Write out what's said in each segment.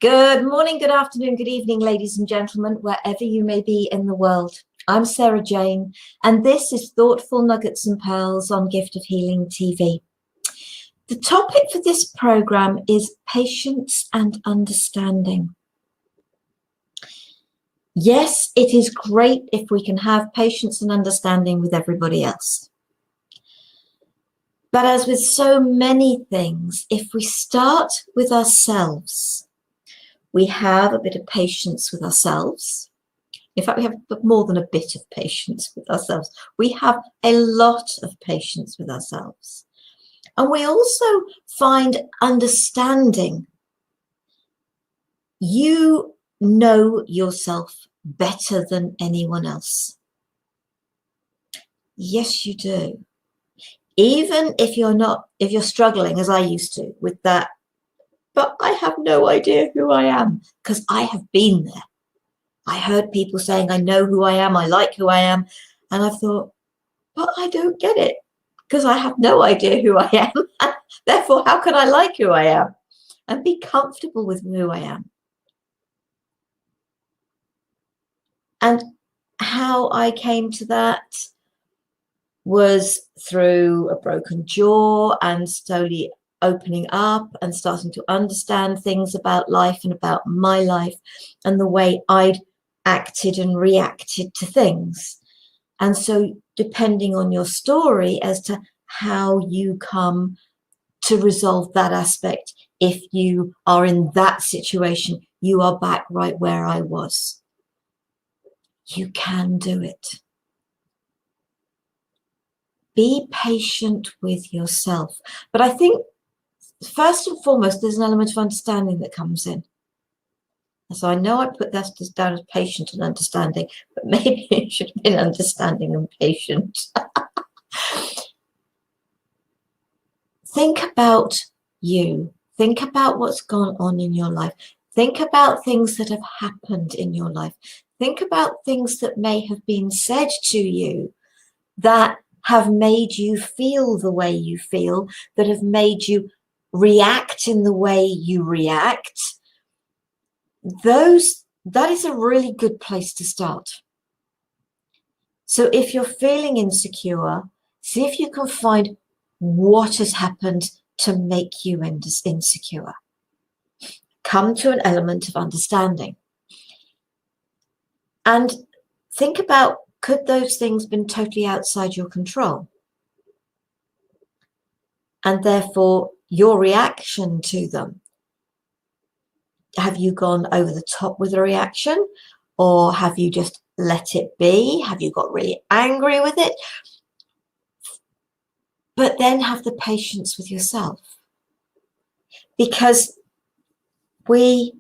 Good morning, good afternoon, good evening, ladies and gentlemen, wherever you may be in the world. I'm Sara Jane, and this is Thoughtful Nuggets and Pearls on Gift of Healing TV. The topic for this program is patience and understanding. Yes, it is great if we can have patience and understanding with everybody else. But as with so many things, if we start with ourselves, we have a bit of patience with ourselves. In fact, we have more than a bit of patience with ourselves. We have a lot of patience with ourselves. And we also find understanding. You know yourself better than anyone else. Yes, you do. Even if you're struggling, as I used to, with that, but I have no idea who I am, because I have been there. I heard people saying, I know who I am, I like who I am. And I've thought, but I don't get it, because I have no idea who I am. Therefore, how can I like who I am and be comfortable with who I am? And how I came to that was through a broken jaw and slowly opening up and starting to understand things about life and about my life and the way I'd acted and reacted to things. And so depending on your story as to how you come to resolve that aspect, if you are in that situation, you are back right where I was. You can do it. Be patient with yourself. But I think first and foremost, there's an element of understanding that comes in. So I know I put that down as patient and understanding, but maybe it should have been understanding and patient. Think about you. Think about what's gone on in your life. Think about things that have happened in your life. Think about things that may have been said to you that have made you feel the way you feel, that have made you react in the way you react. That is a really good place to start. So if you're feeling insecure, see if you can find what has happened to make you insecure. Come to an element of understanding. And think about, could those things been totally outside your control? And therefore, your reaction to them. Have you gone over the top with a reaction? Or have you just let it be? Have you got really angry with it? But then have the patience with yourself. Because the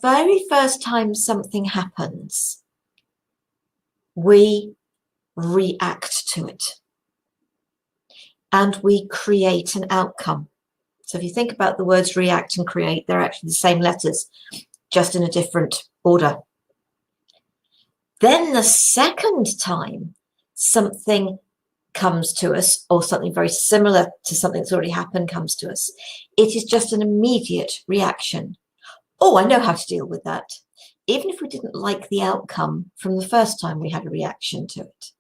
very first time something happens, we react to it. And we create an outcome. So if you think about the words react and create, they're actually the same letters, just in a different order. Then the second time something comes to us, or something very similar to something that's already happened comes to us, it is just an immediate reaction. Oh, I know how to deal with that. Even if we didn't like the outcome from the first time we had a reaction to it.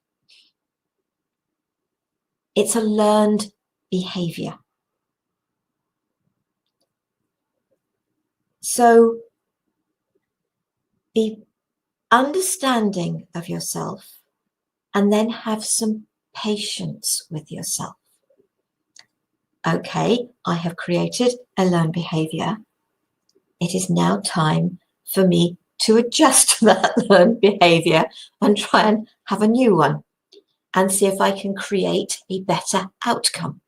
It's a learned behavior. So be understanding of yourself and then have some patience with yourself. Okay, I have created a learned behavior. It is now time for me to adjust that learned behavior and try and have a new one and see if I can create a better outcome.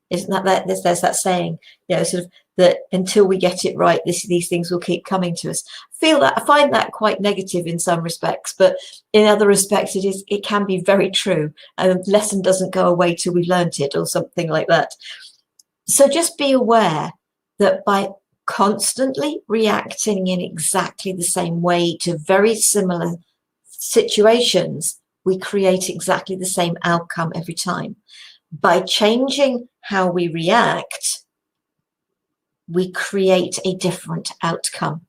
Isn't that there's that saying, sort of that until we get it right, these things will keep coming to us. I find that quite negative in some respects, but in other respects it can be very true. A lesson doesn't go away till we've learnt it, or something like that. So just be aware that by constantly reacting in exactly the same way to very similar situations, we create exactly the same outcome every time. By changing how we react, we create a different outcome.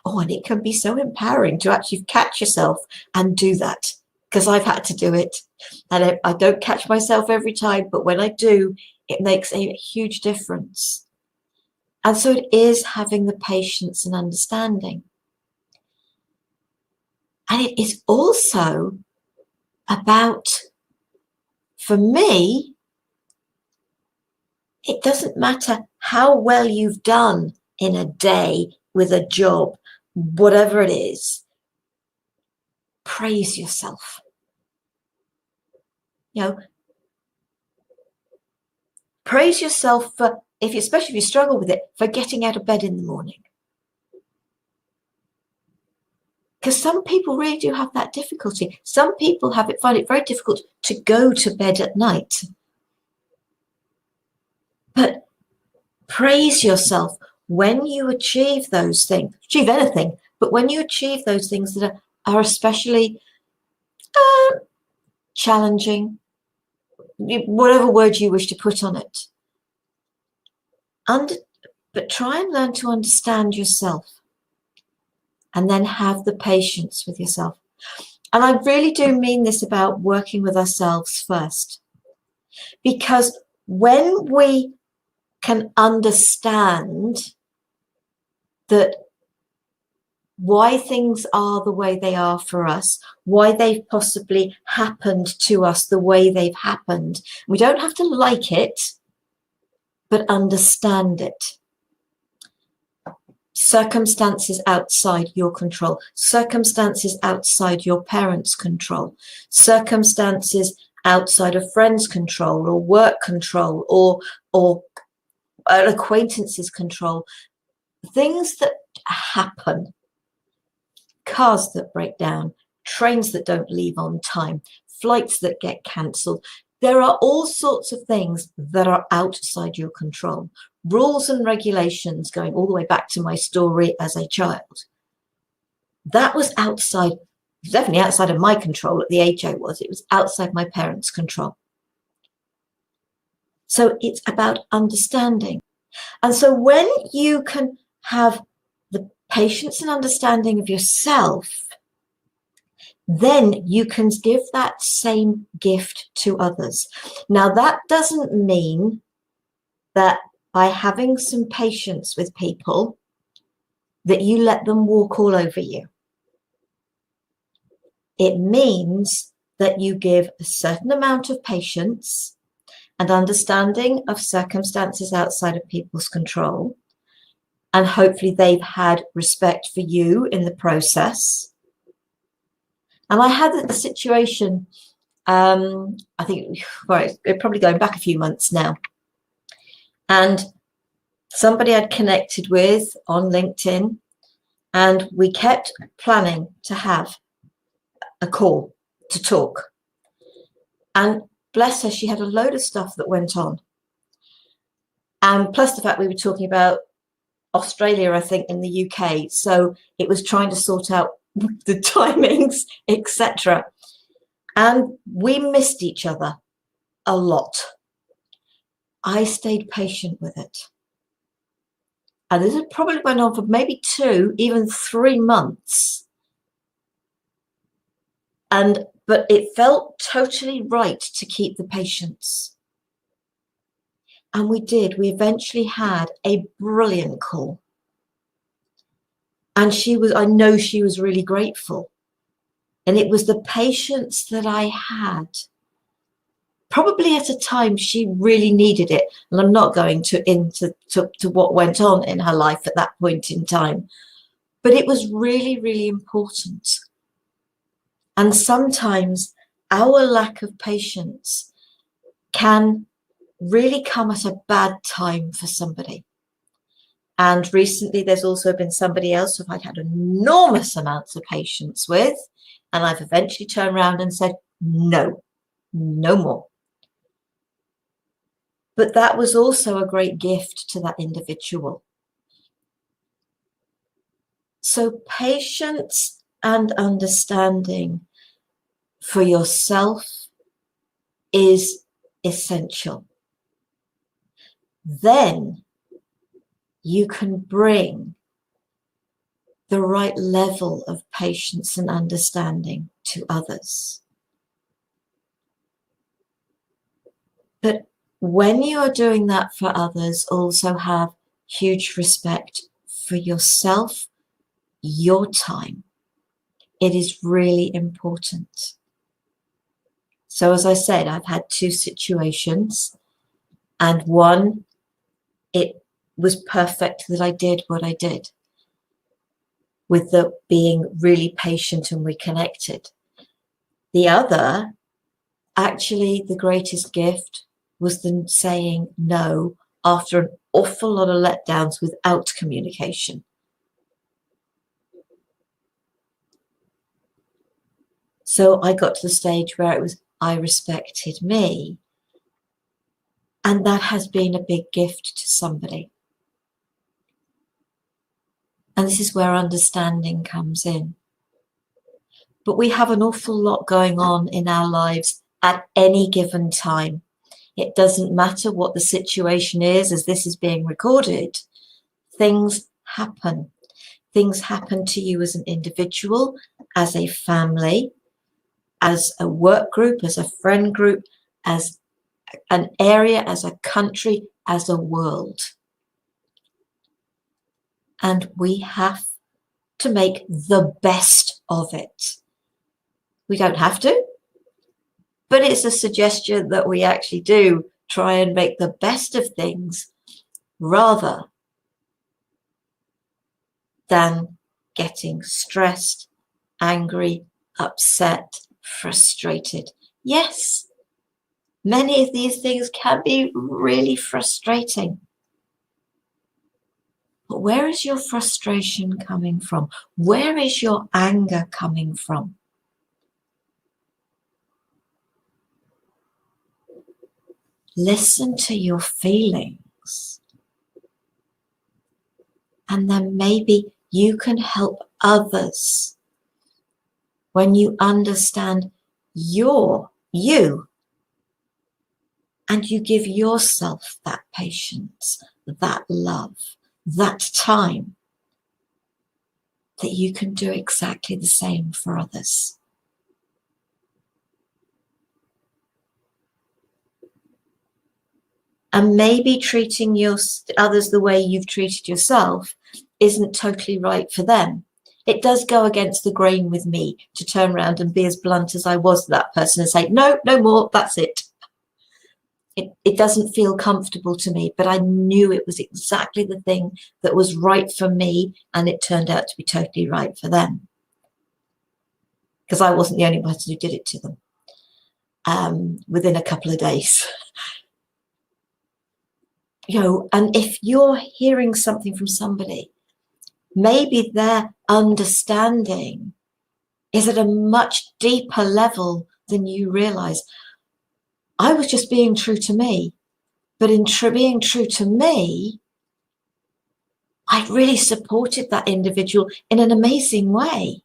Oh, and it can be so empowering to actually catch yourself and do that, because I've had to do it. And I don't catch myself every time, but when I do, it makes a huge difference. And so it is having the patience and understanding. And it is also about, for me, it doesn't matter how well you've done in a day with a job, whatever it is, praise yourself. You know, praise yourself for, especially if you struggle with it, for getting out of bed in the morning. Because some people really do have that difficulty. Some people find it very difficult to go to bed at night. But praise yourself when you achieve those things, achieve anything, but when you achieve those things that are especially challenging, whatever word you wish to put on it. But try and learn to understand yourself, and then have the patience with yourself. And I really do mean this about working with ourselves first, because when we can understand that why things are the way they are for us, why they've possibly happened to us the way they've happened, we don't have to like it, but understand it. Circumstances outside your control, circumstances outside your parents' control, circumstances outside of friends' control or work control or an acquaintance's control, things that happen, cars that break down, trains that don't leave on time, flights that get cancelled. There are all sorts of things that are outside your control. Rules and regulations, going all the way back to my story as a child. That was outside, definitely outside of my control at the age I was. It was outside my parents' control. So it's about understanding. And so when you can have the patience and understanding of yourself, then you can give that same gift to others. Now, that doesn't mean that by having some patience with people, that you let them walk all over you. It means that you give a certain amount of patience and understanding of circumstances outside of people's control. And hopefully they've had respect for you in the process. And I had a situation, I think, well, it's probably going back a few months now. And somebody I'd connected with on LinkedIn, and we kept planning to have a call to talk. And bless her, she had a load of stuff that went on. And plus the fact we were talking about Australia, I think, in the UK. So it was trying to sort out the timings, etc. And we missed each other a lot. I stayed patient with it. And this had probably went on for maybe 2, even 3 months. But it felt totally right to keep the patience. And we did. We eventually had a brilliant call. And I know she was really grateful. And it was the patience that I had. Probably at a time she really needed it. And I'm not going into what went on in her life at that point in time. But it was really, really important. And sometimes our lack of patience can really come at a bad time for somebody. And recently there's also been somebody else who I've had enormous amounts of patience with. And I've eventually turned around and said, no more. But that was also a great gift to that individual. So patience and understanding for yourself is essential. Then you can bring the right level of patience and understanding to others. But when you are doing that for others, also have huge respect for yourself, your time. It is really important. So as I said, I've had 2 situations, and one, it was perfect that I did what I did, with the being really patient and reconnected. The other, actually the greatest gift was them saying no after an awful lot of letdowns without communication. So I got to the stage where it was, I respected me. And that has been a big gift to somebody. And this is where understanding comes in. But we have an awful lot going on in our lives at any given time. It doesn't matter what the situation is, as this is being recorded. Things happen. Things happen to you as an individual, as a family, as a work group, as a friend group, as an area, as a country, as a world. And we have to make the best of it. We don't have to, but it's a suggestion that we actually do try and make the best of things rather than getting stressed, angry, upset, frustrated. Yes, many of these things can be really frustrating. But where is your frustration coming from? Where is your anger coming from? Listen to your feelings. And then maybe you can help others when you understand you, and you give yourself that patience, that love, that time, that you can do exactly the same for others. And maybe treating others the way you've treated yourself isn't totally right for them. It does go against the grain with me to turn around and be as blunt as I was to that person and say, no, no more, that's it. It doesn't feel comfortable to me, but I knew it was exactly the thing that was right for me, and it turned out to be totally right for them. Because I wasn't the only person who did it to them within a couple of days. And if you're hearing something from somebody, maybe their understanding is at a much deeper level than you realize. I was just being true to me, but in being true to me, I really supported that individual in an amazing way.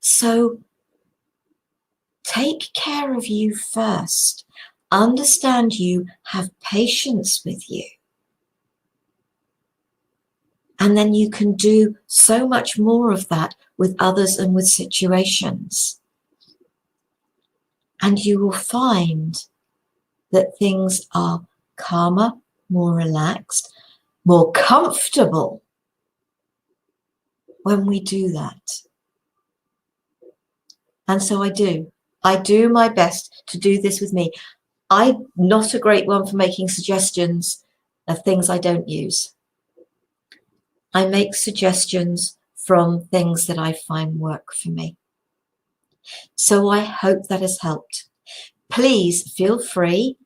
So take care of you first. Understand you, have patience with you. And then you can do so much more of that with others and with situations. And you will find that things are calmer, more relaxed, more comfortable when we do that. And so I do my best to do this with me. I'm not a great one for making suggestions of things I don't use. I make suggestions from things that I find work for me. So I hope that has helped. Please feel free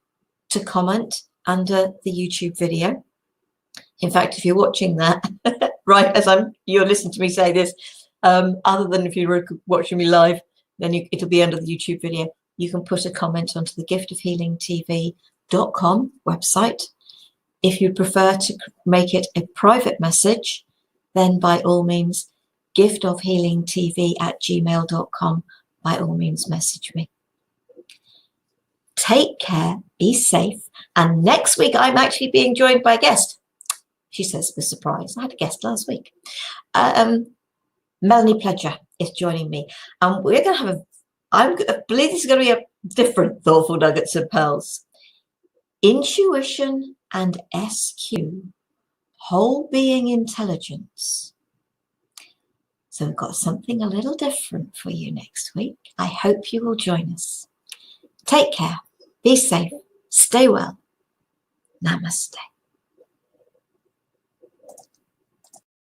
to comment under the YouTube video. In fact, if you're watching that, right as you're listening to me say this, other than if you're watching me live, then it'll be under the YouTube video. You can put a comment onto the giftofhealingtv.com website. If you prefer to make it a private message, then by all means, giftofhealingtv@gmail.com, by all means message me. Take care, be safe, And next week, I'm actually being joined by a guest. She says, the surprise. I had a guest last week. Melanie Pledger is joining me. And we're going to have I believe this is going to be a different Thoughtful Nuggets and Pearls. Intuition and SQ, whole being intelligence. So we've got something a little different for you next week. I hope you will join us. Take care, be safe, stay well. Namaste.